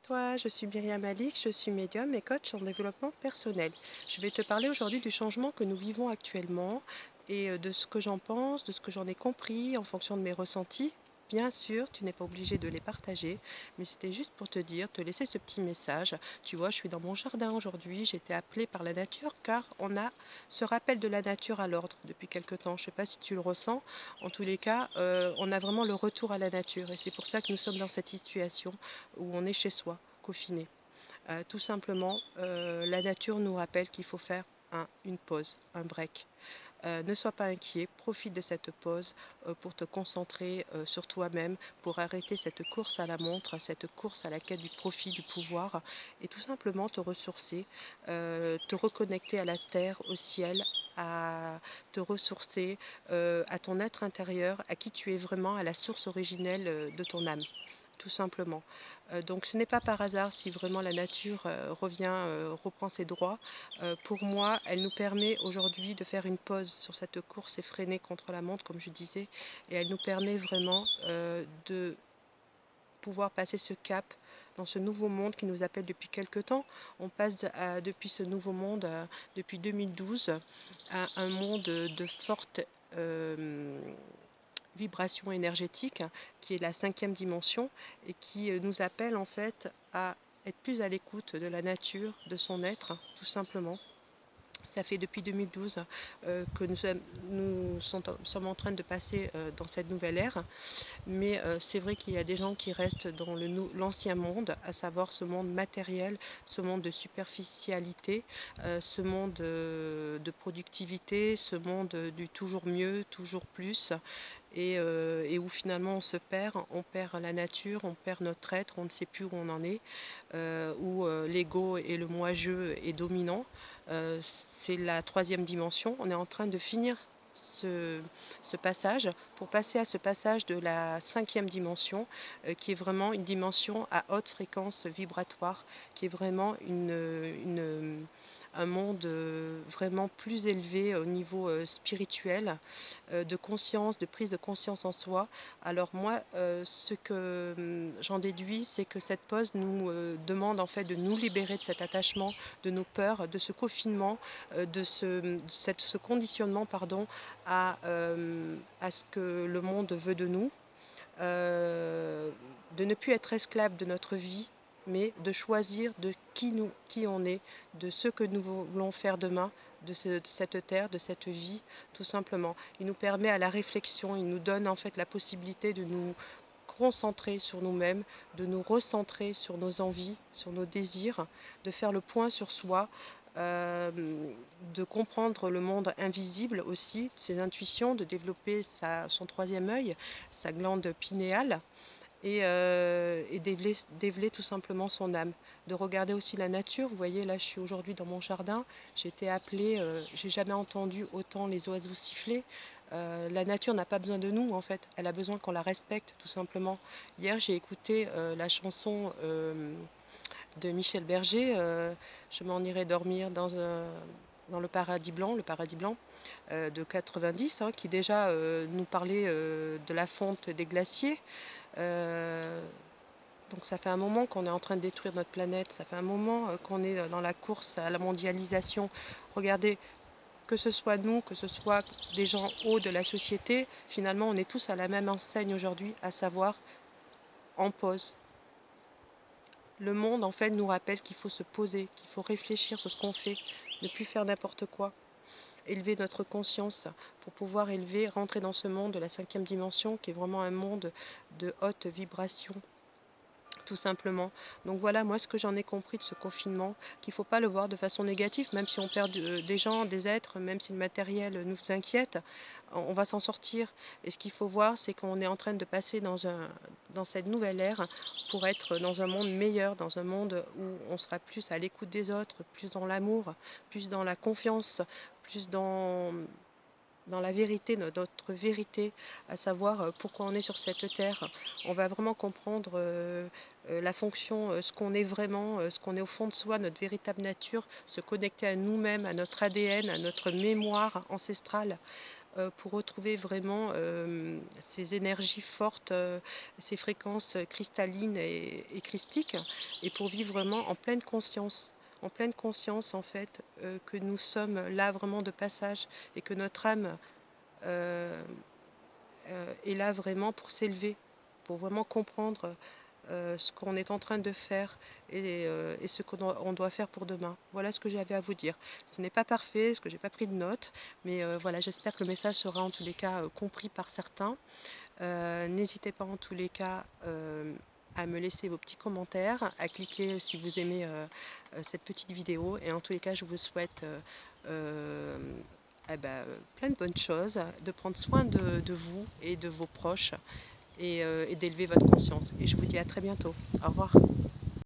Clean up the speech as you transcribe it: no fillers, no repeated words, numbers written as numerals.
À toi, je suis Myriam Malik, je suis médium et coach en développement personnel. Je vais te parler aujourd'hui du changement que nous vivons actuellement et de ce que j'en pense, de ce que j'en ai compris en fonction de mes ressentis. Bien sûr, tu n'es pas obligé de les partager, mais c'était juste pour te dire, te laisser ce petit message. Tu vois, je suis dans mon jardin aujourd'hui, j'ai été appelée par la nature car on a ce rappel de la nature à l'ordre depuis quelque temps. Je ne sais pas si tu le ressens. En tous les cas, on a vraiment le retour à la nature et c'est pour ça que nous sommes dans cette situation où on est chez soi, confiné. Tout simplement, la nature nous rappelle qu'il faut faire une pause, un break. Ne sois pas inquiet, profite de cette pause pour te concentrer sur toi-même, pour arrêter cette course à la montre, cette course à la quête du profit, du pouvoir, et tout simplement te ressourcer, te reconnecter à la terre, au ciel, à te ressourcer à ton être intérieur, à qui tu es vraiment, à la source originelle de ton âme tout simplement. Donc ce n'est pas par hasard si vraiment la nature reprend ses droits. Pour moi, elle nous permet aujourd'hui de faire une pause sur cette course effrénée contre la montre, comme je disais, et elle nous permet vraiment de pouvoir passer ce cap dans ce nouveau monde qui nous appelle depuis quelque temps. On passe depuis ce nouveau monde, depuis 2012, à un monde de forte vibration énergétique qui est la cinquième dimension et qui nous appelle en fait à être plus à l'écoute de la nature, de son être, tout simplement. Ça fait depuis 2012 que sommes en train de passer dans cette nouvelle ère. Mais c'est vrai qu'il y a des gens qui restent dans l'ancien monde, à savoir ce monde matériel, ce monde de superficialité, ce monde de productivité, ce monde du toujours mieux, toujours plus, et où finalement on perd la nature, on perd notre être, on ne sait plus où on en est, où l'ego et le moi-je est dominant. Euh, c'est la troisième dimension. On est en train de finir ce, ce passage pour passer à ce passage de la cinquième dimension, qui est vraiment une dimension à haute fréquence vibratoire, qui est vraiment un monde vraiment plus élevé au niveau spirituel, de conscience, de prise de conscience en soi. Alors moi, ce que j'en déduis, c'est que cette pause nous demande en fait de nous libérer de cet attachement, de nos peurs, de ce confinement, ce conditionnement pardon, à ce que le monde veut de nous, de ne plus être esclave de notre vie, mais de choisir de qui on est, de ce que nous voulons faire demain, de cette terre, de cette vie, tout simplement. Il nous permet à la réflexion, il nous donne en fait la possibilité de nous concentrer sur nous-mêmes, de nous recentrer sur nos envies, sur nos désirs, de faire le point sur soi, euh, de comprendre le monde invisible aussi, ses intuitions, de développer son troisième œil, sa glande pinéale, et déveler tout simplement son âme. De regarder aussi la nature. Vous voyez, là, je suis aujourd'hui dans mon jardin. J'ai été appelée, j'ai jamais entendu autant les oiseaux siffler. La nature n'a pas besoin de nous, en fait. Elle a besoin qu'on la respecte, tout simplement. Hier, j'ai écouté la chanson de Michel Berger, Je m'en irai dormir dans le paradis blanc de 90, hein, qui déjà nous parlait de la fonte des glaciers. Euh, donc ça fait un moment qu'on est en train de détruire notre planète, ça fait un moment qu'on est dans la course à la mondialisation. Regardez, que ce soit nous, que ce soit des gens hauts de la société, finalement on est tous à la même enseigne aujourd'hui, à savoir en pause. Le monde en fait nous rappelle qu'il faut se poser, qu'il faut réfléchir sur ce qu'on fait, ne plus faire n'importe quoi, élever notre conscience pour pouvoir rentrer dans ce monde de la cinquième dimension qui est vraiment un monde de haute vibration, tout simplement. Donc voilà, moi ce que j'en ai compris de ce confinement, qu'il ne faut pas le voir de façon négative, même si on perd des gens, des êtres, même si le matériel nous inquiète, on va s'en sortir. Et ce qu'il faut voir, c'est qu'on est en train de passer dans cette nouvelle ère pour être dans un monde meilleur, dans un monde où on sera plus à l'écoute des autres, plus dans l'amour, plus dans la confiance, plus dans la vérité, notre vérité, à savoir pourquoi on est sur cette terre. On va vraiment comprendre la fonction, ce qu'on est vraiment, ce qu'on est au fond de soi, notre véritable nature, se connecter à nous-mêmes, à notre ADN, à notre mémoire ancestrale, pour retrouver vraiment ces énergies fortes, ces fréquences cristallines et christiques, et pour vivre vraiment en pleine conscience en fait, que nous sommes là vraiment de passage et que notre âme euh, est là vraiment pour s'élever, pour vraiment comprendre ce qu'on est en train de faire et ce qu'on doit faire pour demain. Voilà ce que j'avais à vous dire. Ce n'est pas parfait, parce que j'ai pas pris de notes, mais voilà, j'espère que le message sera en tous les cas compris par certains. N'hésitez pas en tous les cas à me laisser vos petits commentaires, à cliquer si vous aimez cette petite vidéo. Et en tous les cas, je vous souhaite plein de bonnes choses, de prendre soin de vous et de vos proches et d'élever votre conscience. Et je vous dis à très bientôt. Au revoir.